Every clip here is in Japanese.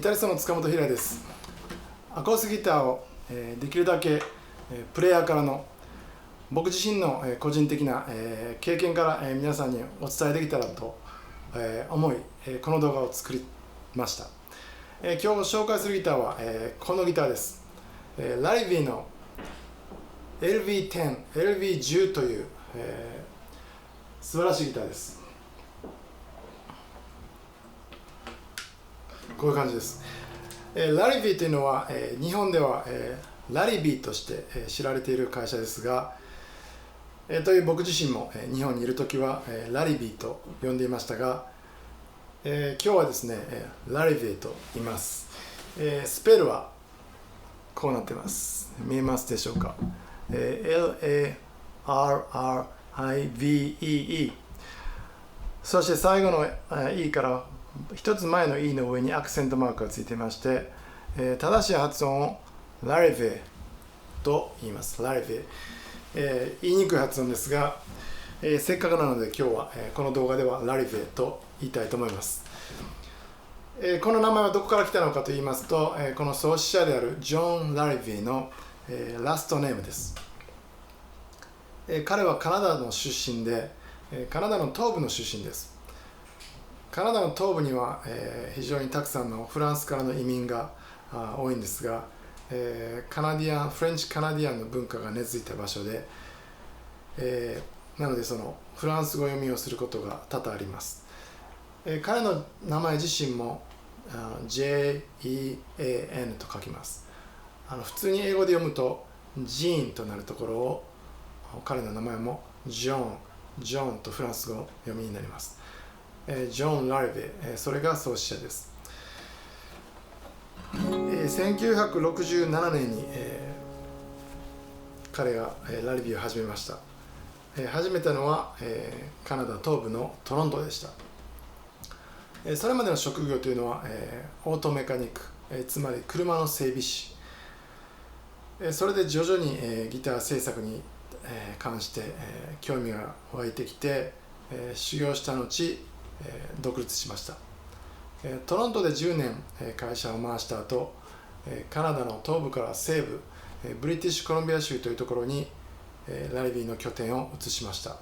タリストの塚本平です。アコースティックギターをできるだけプレイヤーからの僕自身の個人的な経験から皆さんにお伝えできたらと思いこの動画を作りました。今日紹介するギターはこのギターです。ラリビーの LV10、LV10 という素晴らしいギターです。こういう感じです。ラリビーというのは日本ではラリビーとして知られている会社ですが、という僕自身も日本にいるときはラリビーと呼んでいましたが、今日はですねラリビーと言います。スペルはこうなってます。見えますでしょうか。LARRIVEE、 そして最後の E から一つ前の E の上にアクセントマークがついていまして、正しい発音をラリベと言います。ラリベ、言いにくい発音ですが、せっかくなので今日は、この動画ではラリベと言いたいと思います。この名前はどこから来たのかと言いますと、この創始者であるジョン・ラリベの、ラストネームです。彼はカナダの出身で、カナダの東部の出身です。カナダの東部には、非常にたくさんのフランスからの移民が多いんですが、フレンチカナディアンの文化が根付いた場所で、なのでそのフランス語読みをすることが多々あります。彼の名前自身もJEAN と書きます。普通に英語で読むとジーンとなるところを彼の名前もジョンとフランス語読みになります。ジョン・ラリベ、それが創始者です。1967年に、彼がラリビーを始めました。始めたのは、カナダ東部のトロントでした。それまでの職業というのは、オートメカニック、つまり車の整備士。それで徐々に、ギター制作に、関して、興味が湧いてきて、修行した後独立しました。トロントで10年会社を回した後、カナダの東部から西部ブリティッシュコロンビア州というところにラリビーの拠点を移しました。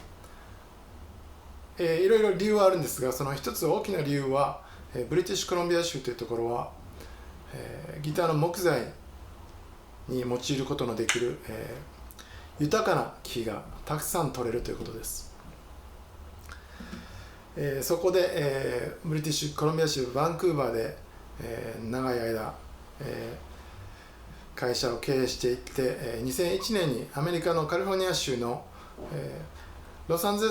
いろいろ理由はあるんですが、その一つ大きな理由はブリティッシュコロンビア州というところはギターの木材に用いることのできる豊かな木がたくさん取れるということです。そこで、ブリティッシュコロンビア州バンクーバーで、長い間、会社を経営していって、2001年にアメリカのカリフォルニア州の、ロサンゼ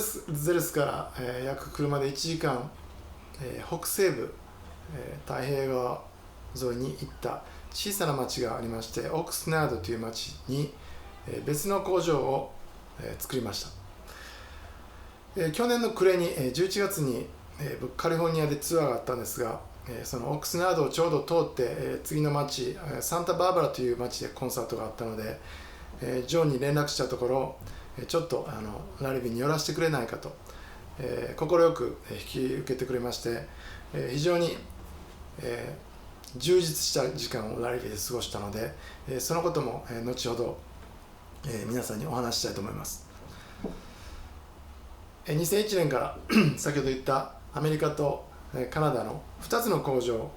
ルスから、約車で1時間、北西部、太平洋側沿いに行った小さな町がありまして、オックスナードという町に、別の工場を、作りました。去年の暮れに11月にカリフォルニアでツアーがあったんですが、そのオックスナードをちょうど通って次の町サンタバーバラという町でコンサートがあったので、ジョンに連絡したところ、ちょっとラリビーに寄らせてくれないかと快く引き受けてくれまして、非常に充実した時間をラリビーで過ごしたので、そのことも後ほど皆さんにお話ししたいと思います。2001年から先ほど言ったアメリカとカナダの2つの工場を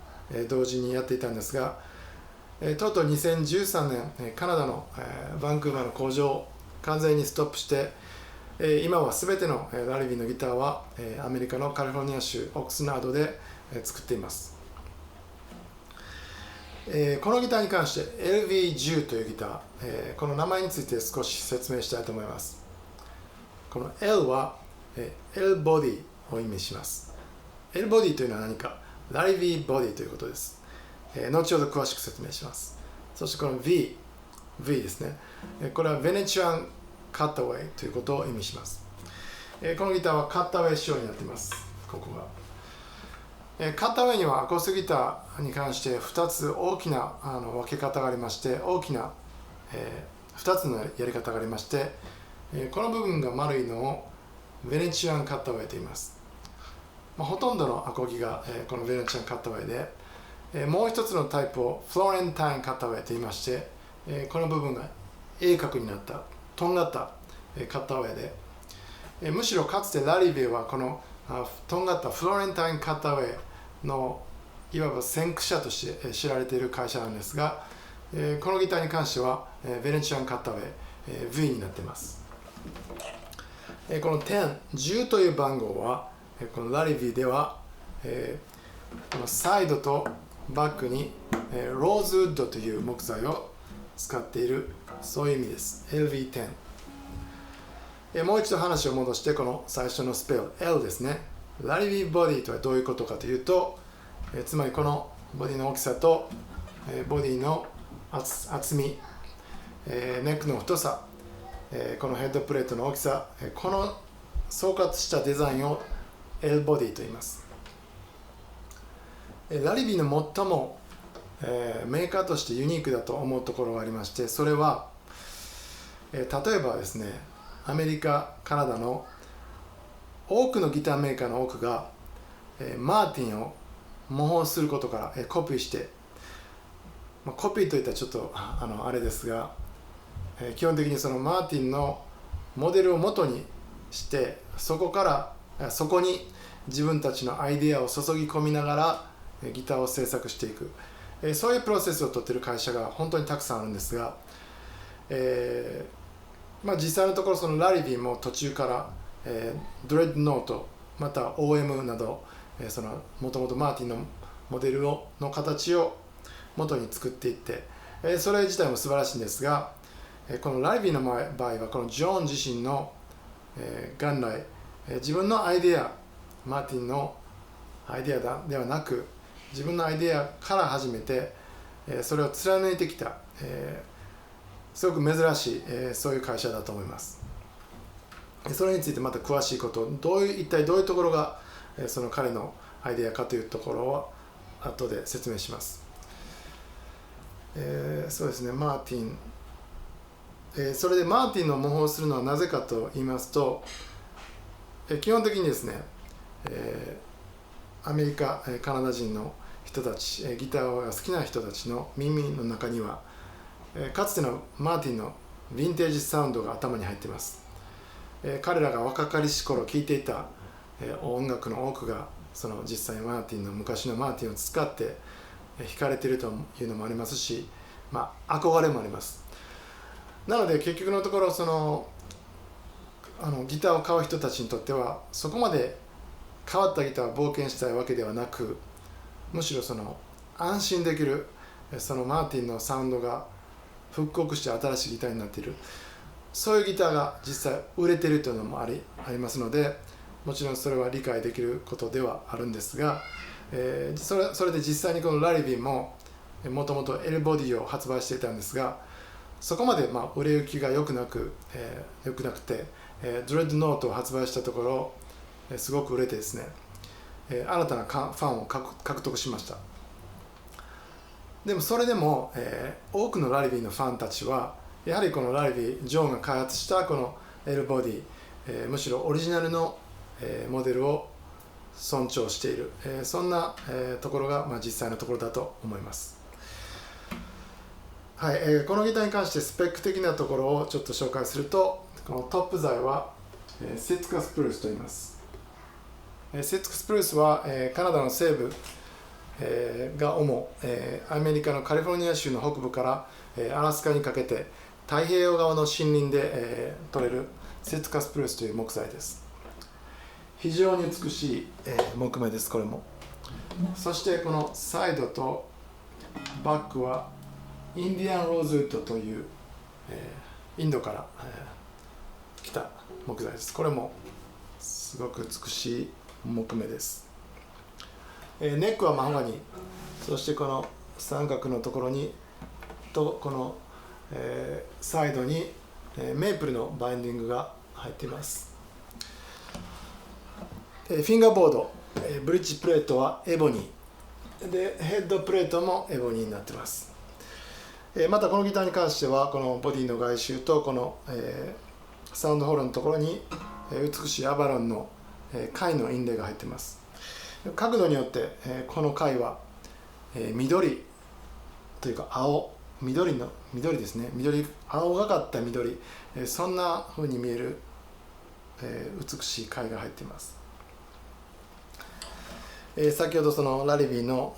同時にやっていたんですが、とうとう2013年カナダのバンクーバーの工場を完全にストップして、今は全てのラリビーのギターはアメリカのカリフォルニア州オックスナードで作っています。このギターに関して LV10 というギター、この名前について少し説明したいと思います。この L はL ボディを意味します。L ボディというのは何か、ラリビーボディということです。後ほど詳しく説明します。そしてこの V ですね。これはベネチアンカッタウェイということを意味します。このギターはカッタウェイ仕様になっています。ここが。カッタウェイにはアコースティックギターに関して2つ大きな分け方がありまして、大きな、2つのやり方がありまして、この部分が丸いのをベネチアンカッタウェイと言います。ほとんどのアコギがこのベネチアンカッタウェイで、もう一つのタイプをフローレンタインカッターウェイと言いまして、この部分が鋭角になったとんがったカッターウェイで、むしろかつてラリベはこのとんがったフローレンタインカッターウェイのいわば先駆者として知られている会社なんですが、このギターに関してはベネチアンカッターウェイ V になっています。この10という番号はこのラリビーではこのサイドとバックにローズウッドという木材を使っている、そういう意味です。 LV10。もう一度話を戻して、この最初のスペル L ですね。ラリビーボディとはどういうことかというと、つまりこのボディの大きさとボディの厚み、ネックの太さ、このヘッドプレートの大きさ、この総括したデザインを L ボディと言います。ラリビーの最もメーカーとしてユニークだと思うところがありまして、それは例えばですね、アメリカ、カナダの多くのギターメーカーの多くがマーティンを模倣することからコピーして、コピーといったらちょっとあれですが、基本的にそのマーティンのモデルを元にして、そこに自分たちのアイデアを注ぎ込みながらギターを制作していく、そういうプロセスをとっている会社が本当にたくさんあるんですが、実際のところそのラリビーも途中から、ドレッドノートまた OM など、そのもともとマーティンのモデルの形を元に作っていって、それ自体も素晴らしいんですが、このラリビーの場合はこのジョーン自身の、元来、自分のアイデア、マーティンのアイデアではなく自分のアイデアから始めて、それを貫いてきた、すごく珍しい、そういう会社だと思います。それについてまた詳しいこと、一体どういうところがその彼のアイデアかというところを後で説明します。そうですね、マーティン、それでマーティンの模倣するのはなぜかと言いますと、基本的にですね、アメリカ、カナダ人の人たち、ギターが好きな人たちの耳の中には、かつてのマーティンのヴィンテージサウンドが頭に入っています。彼らが若かりし頃聴いていた音楽の多くがその実際マーティンの昔のマーティンを使って弾かれているというのもありますし、憧れもあります。なので結局のところギターを買う人たちにとってはそこまで変わったギターを冒険したいわけではなく、むしろその安心できるそのマーティンのサウンドが復刻して新しいギターになっている、そういうギターが実際売れているというのもありますので、もちろんそれは理解できることではあるんですが、それで実際にこのラリビーももともと L ボディを発売していたんですが、そこまで売れ行きが良くなくて、ドレッドノートを発売したところすごく売れてですね、新たなファンを獲得しました。でもそれでも、多くのラリビーのファンたちはやはりこのラリビー、ジョーンが開発したこの L ボディ、むしろオリジナルの、モデルを尊重している、そんな、ところが、実際のところだと思います。はい、このギターに関してスペック的なところをちょっと紹介すると、このトップ材は、セッツカスプルースと言います。セッツカスプルースは、カナダの西部、が主、アメリカのカリフォルニア州の北部から、アラスカにかけて太平洋側の森林で、取れるセッツカスプルースという木材です。非常に美しい、木目です。これも。そしてこのサイドとバックはインディアンローズウッドという、インドから、来た木材です。これもすごく美しい木目です。ネックはマホガニー、そしてこの三角のところにとこの、サイドに、メープルのバインディングが入っています。フィンガーボード、ブリッジプレートはエボニーで、ヘッドプレートもエボニーになっています。またこのギターに関してはこのボディの外周とこの、サウンドホールのところに、美しいアバロンの、貝のインレイが入っています。角度によって、この貝は、緑というか緑ですね、青がかった緑、そんな風に見える、美しい貝が入っています。先ほどそのラリビーの、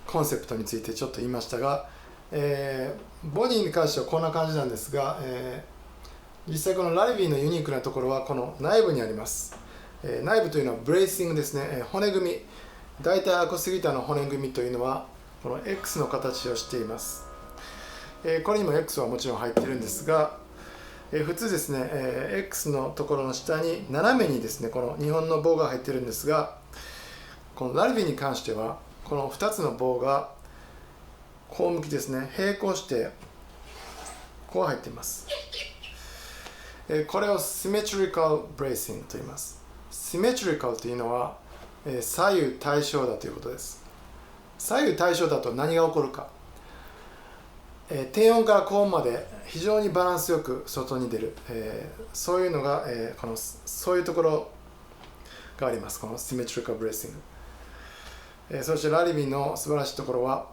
コンセプトについてちょっと言いましたが、ボディに関してはこんな感じなんですが、実際このラリビーのユニークなところはこの内部にあります。内部というのはブレーシングですね、骨組み。大体アコースティックギターの骨組みというのはこの X の形をしています。これにも X はもちろん入っているんですが、普通ですね、X のところの下に斜めにですねこの2本の棒が入っているんですが、このラリビーに関してはこの2つの棒がこう向きですね、平行してこう入っています。これを Symmetrical Bracing と言います。Symmetrical というのは左右対称だということです。左右対称だと何が起こるか、低音から高音まで非常にバランスよく外に出る、そういうのが、そういうところがあります、この Symmetrical Bracing。そしてラリビーの素晴らしいところは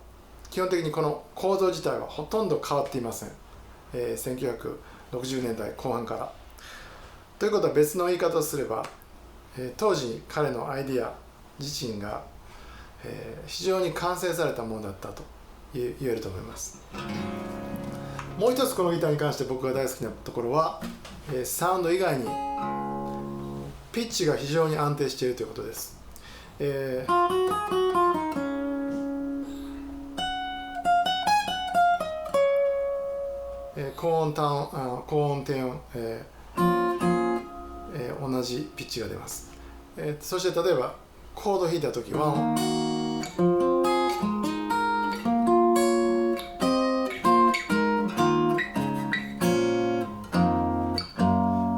基本的にこの構造自体はほとんど変わっていません、1960年代後半から。ということは別の言い方をすれば、当時彼のアイディア自身が、非常に完成されたものだったと言えると思います。もう一つこのギターに関して僕が大好きなところは、サウンド以外にピッチが非常に安定しているということです。高音低音、同じピッチが出ます。そして例えばコードを弾いた時は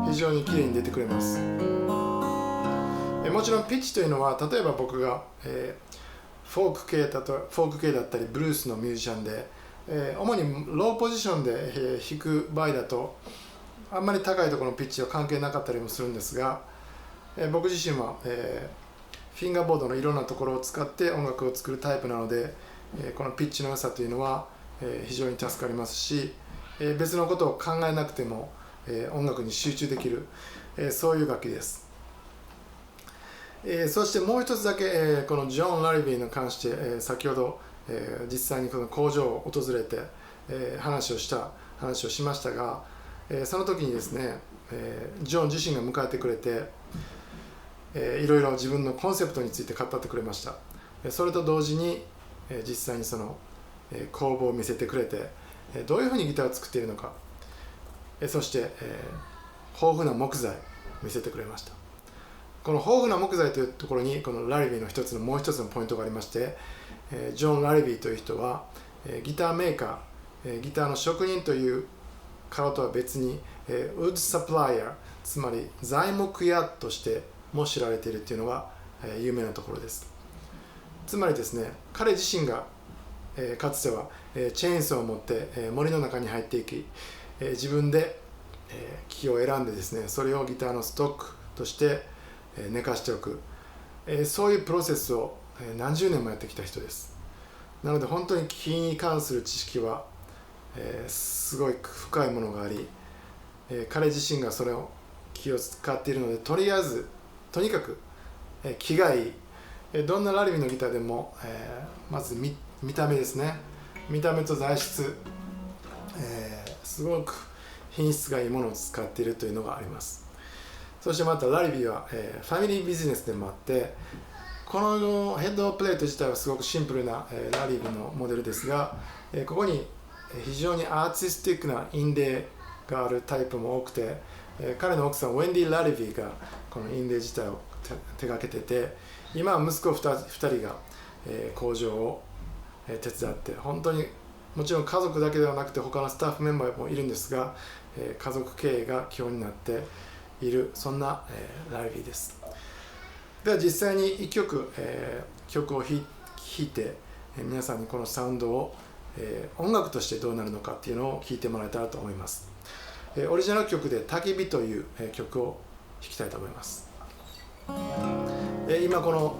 非常にきれいに出てくれます。もちろんピッチというのは例えば僕が、フォーク系だったりブルースのミュージシャンで、主にローポジションで弾く場合だとあんまり高いところのピッチは関係なかったりもするんですが、僕自身は、フィンガーボードのいろんなところを使って音楽を作るタイプなので、このピッチの良さというのは、非常に助かりますし、別のことを考えなくても、音楽に集中できる、そういう楽器です。そしてもう一つだけ、このジョン・ラリビーに関して、先ほど、実際にこの工場を訪れて、話をしましたが、その時にですね、ジョン自身が迎えてくれて、いろいろ自分のコンセプトについて語ってくれました。それと同時に、実際にその工房を見せてくれて、どういうふうにギターを作っているのか、そして、豊富な木材を見せてくれました。この豊富な木材というところにこのラリビーのもう一つのポイントがありまして、ジョン・ラリビーという人はギターメーカー、ギターの職人という顔とは別にウッドサプライヤー、つまり材木屋としても知られているというのが有名なところです。つまりですね、彼自身がかつてはチェーンソーを持って森の中に入っていき、自分で木を選んでですね、それをギターのストックとして寝かしておく、そういうプロセスを何十年もやってきた人です。なので本当に木に関する知識はすごい深いものがあり、彼自身がそれを木を使っているので、とにかく木がいい。どんなラリビーのギターでもまず見た目ですね、見た目と材質、すごく品質がいいものを使っているというのがあります。そしてまたラリビーは、ファミリービジネスでもあって、このヘッドプレート自体はすごくシンプルな、ラリビーのモデルですが、ここに非常にアーティスティックなインレイがあるタイプも多くて、彼の奥さんウェンディ・ラリビーがこのインレイ自体を手がけてて、今は息子2人が、工場を手伝って、本当にもちろん家族だけではなくて他のスタッフメンバーもいるんですが、家族経営が基本になっている、そんな、ラリビーです。では実際に1曲、曲を弾いて、皆さんにこのサウンドを、音楽としてどうなるのかっていうのを聴いてもらえたらと思います。オリジナル曲で「焚き火」という、曲を弾きたいと思います。今この、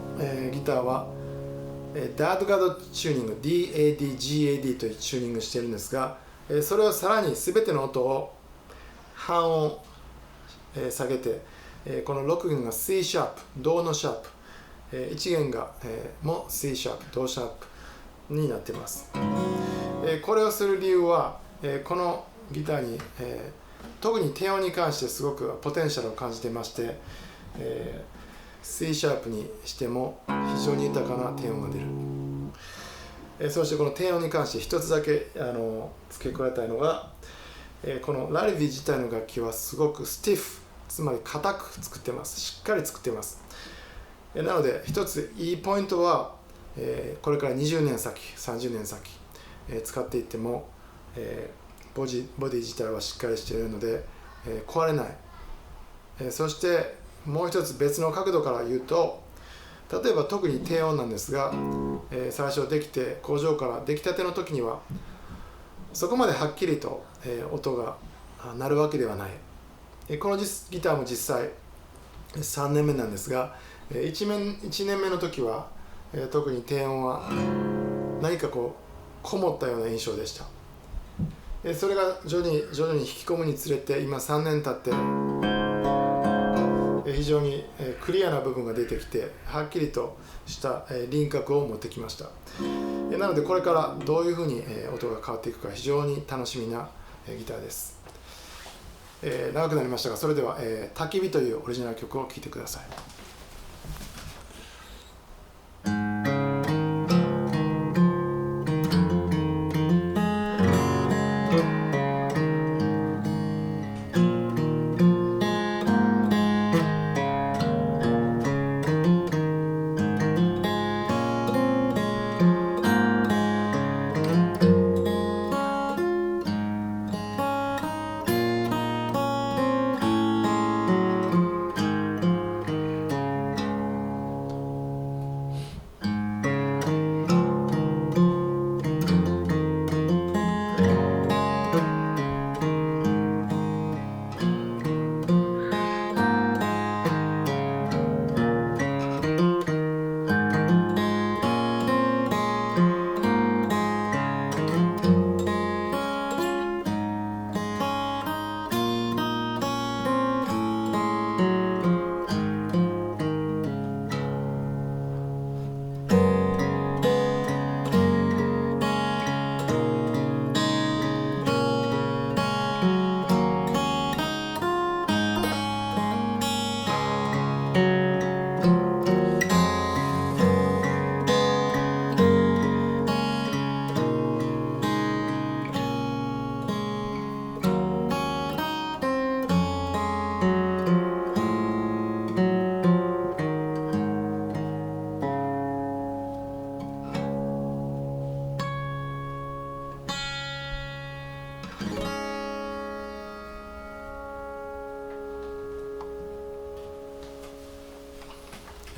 ギターは、ダッドガードチューニング DAD、GAD というチューニングしているんですが、それをさらに全ての音を半音下げて、この6弦が C シャープ、ドのシャープ、1弦がも C シャープ、ドシャープになっています。これをする理由は、このギターに、特に低音に関してすごくポテンシャルを感じていまして、C シャープにしても非常に豊かな低音が出る。そしてこの低音に関して一つだけ付け加えたいのが、このラリヴィ自体の楽器はすごくスティフ、つまり硬く作ってます。しっかり作ってます。なので一ついいポイントは、これから20年先、30年先、使っていっても、ボディ自体はしっかりしているので、壊れない。そしてもう一つ別の角度から言うと、例えば特に低音なんですが、最初できて工場から出来たての時にはそこまではっきりと、音が鳴るわけではない。このギターも実際3年目なんですが、1年目の時は、特に低音は何かこうこもったような印象でした。それが徐々に引き込むにつれて今3年経って非常にクリアな部分が出てきてはっきりとした輪郭を持ってきました。なのでこれからどういうふうに音が変わっていくか非常に楽しみなギターです。長くなりましたが、それでは「焚き火」というオリジナル曲を聴いてください。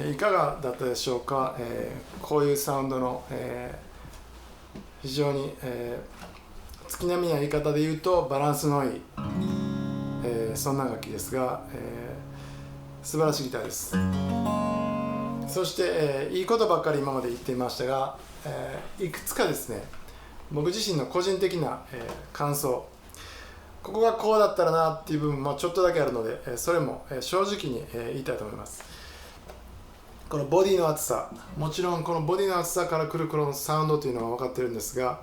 いかがだったでしょうか。こういうサウンドの、非常に、月並みな言い方で言うとバランスのいい、そんな楽器ですが、素晴らしいギターです。そして、いいことばっかり今まで言っていましたが、いくつかですね、僕自身の個人的な、感想、ここがこうだったらなっていう部分もちょっとだけあるので、それも正直に言いたいと思います。このボディの厚さ、もちろんこのボディの厚さから来るこのサウンドというのは分かってるんですが、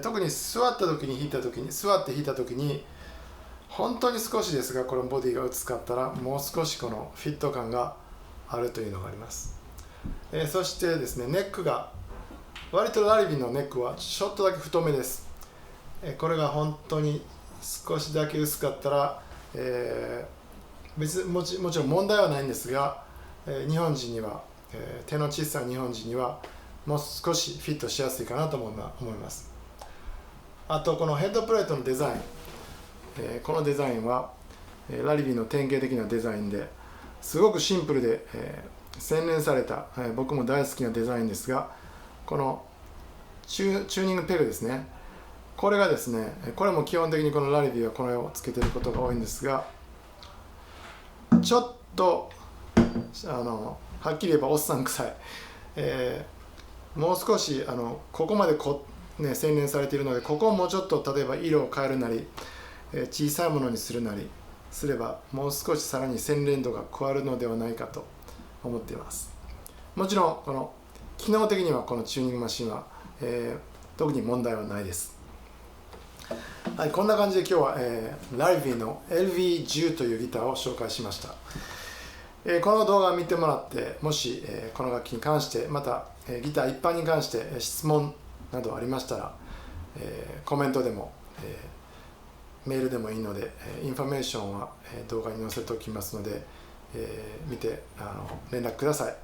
特に座って弾いた時に本当に少しですがこのボディが薄かったらもう少しこのフィット感があるというのがあります。そしてですね、ネックが割とラリビのネックはちょっとだけ太めです。これが本当に少しだけ薄かったら、もちろん問題はないんですが、日本人には、手の小さい日本人にはもう少しフィットしやすいかなと思います。あとこのヘッドプレートのデザイン、このデザインはラリビの典型的なデザインですごくシンプルで、洗練された、僕も大好きなデザインですが、このチューニングペグですね、これがですね、これも基本的にこのラリビはこれをつけていることが多いんですが、ちょっとはっきり言えばおっさん臭い、もう少しここまで洗練されているので、ここをもうちょっと例えば色を変えるなり、小さいものにするなりすれば、もう少しさらに洗練度が加わるのではないかと思っています。もちろんこの機能的にはこのチューニングマシンは、特に問題はないです。はい、こんな感じで今日は、ライヴィの LV10 というギターを紹介しました。この動画を見てもらって、もし、この楽器に関して、また、ギター一般に関して、質問などありましたら、コメントでも、メールでもいいので、インフォメーションは、動画に載せておきますので、見て連絡ください。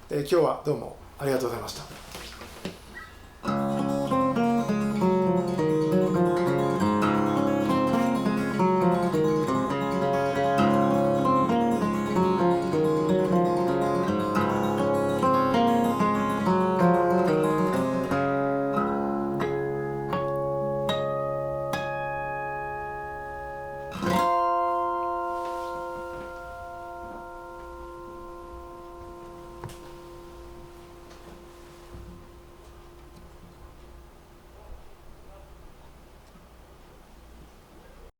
今日はどうもありがとうございました。